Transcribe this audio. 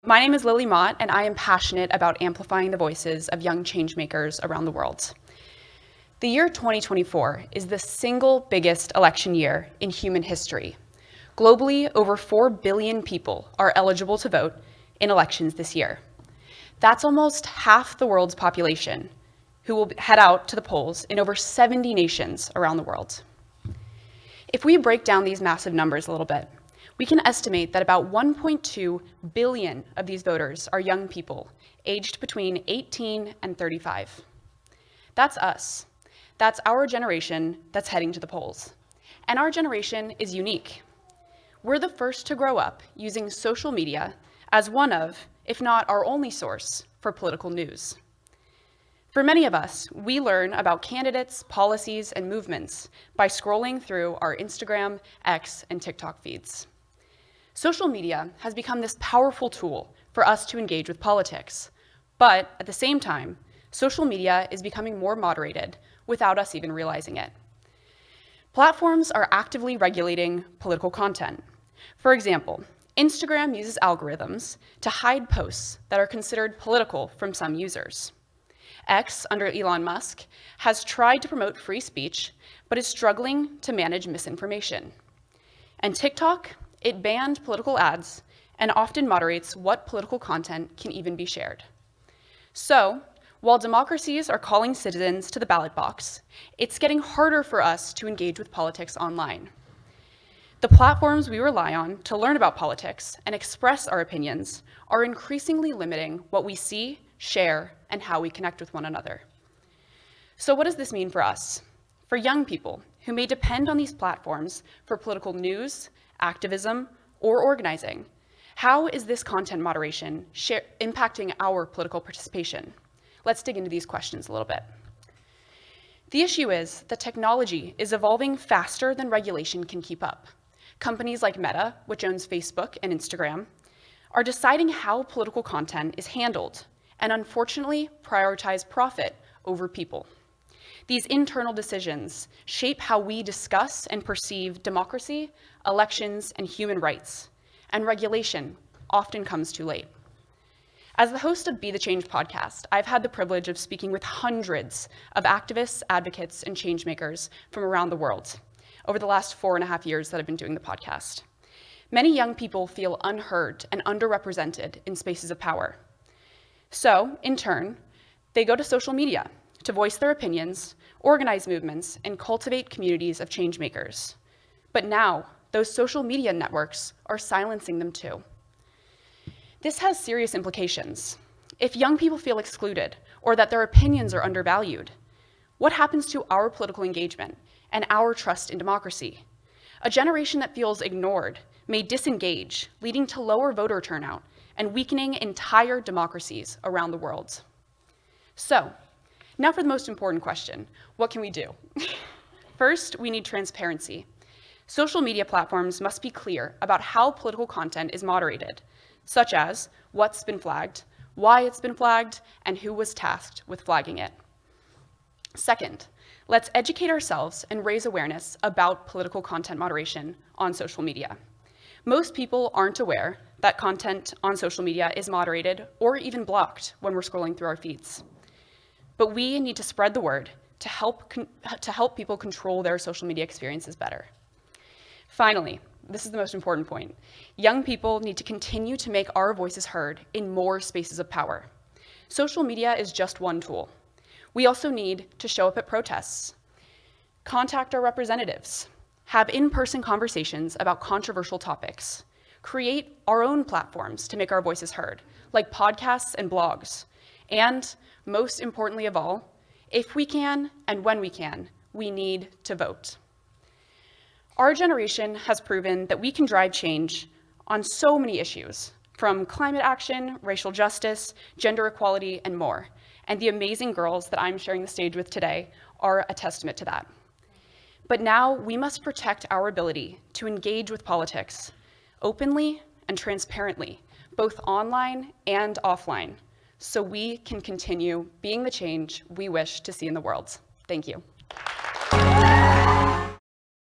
My name is Lily Mott, and I am passionate about amplifying the voices of young changemakers around the world. The year 2024 is the single biggest election year in human history. Globally, over 4 billion people are eligible to vote in elections this year. That's almost half the world's population, who will head out to the polls in over 70 nations around the world. If we break down these massive numbers a little bit, we can estimate that about 1.2 billion of these voters are young people aged between 18 and 35. That's us. That's our generation that's heading to the polls. And our generation is unique. We're the first to grow up using social media as one of, if not our only source, for political news. For many of us, we learn about candidates, policies, and movements by scrolling through our Instagram, X, and TikTok feeds. Social media has become this powerful tool for us to engage with politics, but at the same time, social media is becoming more moderated without us even realizing it. Platforms are actively regulating political content. For example, Instagram uses algorithms to hide posts that are considered political from some users. X, under Elon Musk, has tried to promote free speech, but is struggling to manage misinformation. And TikTok, it banned political ads and often moderates what political content can even be shared. So, while democracies are calling citizens to the ballot box, it's getting harder for us to engage with politics online. The platforms we rely on to learn about politics and express our opinions are increasingly limiting what we see, share, and how we connect with one another. So what does this mean for us? For young people who may depend on these platforms for political news, activism, or organizing, how is this content moderation impacting our political participation? Let's dig into these questions a little bit. The issue is that technology is evolving faster than regulation can keep up. Companies like Metta, which owns Facebook and Instagram, are deciding how political content is handled and unfortunately prioritize profit over people. These internal decisions shape how we discuss and perceive democracy, elections, and human rights, and regulation often comes too late. As the host of Be the Change podcast, I've had the privilege of speaking with hundreds of activists, advocates, and changemakers from around the world over the last 4.5 years that I've been doing the podcast. Many young people feel unheard and underrepresented in spaces of power. So, in turn, they go to social media to voice their opinions, organize movements, and cultivate communities of changemakers. But now, those social media networks are silencing them too. This has serious implications. If young people feel excluded or that their opinions are undervalued, what happens to our political engagement and our trust in democracy? A generation that feels ignored may disengage, leading to lower voter turnout and weakening entire democracies around the world. So, now for the most important question, what can we do? First, we need transparency. Social media platforms must be clear about how political content is moderated, such as what's been flagged, why it's been flagged, and who was tasked with flagging it. Second, let's educate ourselves and raise awareness about political content moderation on social media. Most people aren't aware that content on social media is moderated or even blocked when we're scrolling through our feeds. But we need to spread the word to help people control their social media experiences better. Finally, this is the most important point. Young people need to continue to make our voices heard in more spaces of power. Social media is just one tool. We also need to show up at protests, contact our representatives, have in-person conversations about controversial topics, create our own platforms to make our voices heard, like podcasts and blogs, and most importantly of all, if we can and when we can, we need to vote. Our generation has proven that we can drive change on so many issues, from climate action, racial justice, gender equality, and more. And the amazing girls that I'm sharing the stage with today are a testament to that. But now we must protect our ability to engage with politics openly and transparently, both online and offline, so we can continue being the change we wish to see in the world. Thank you.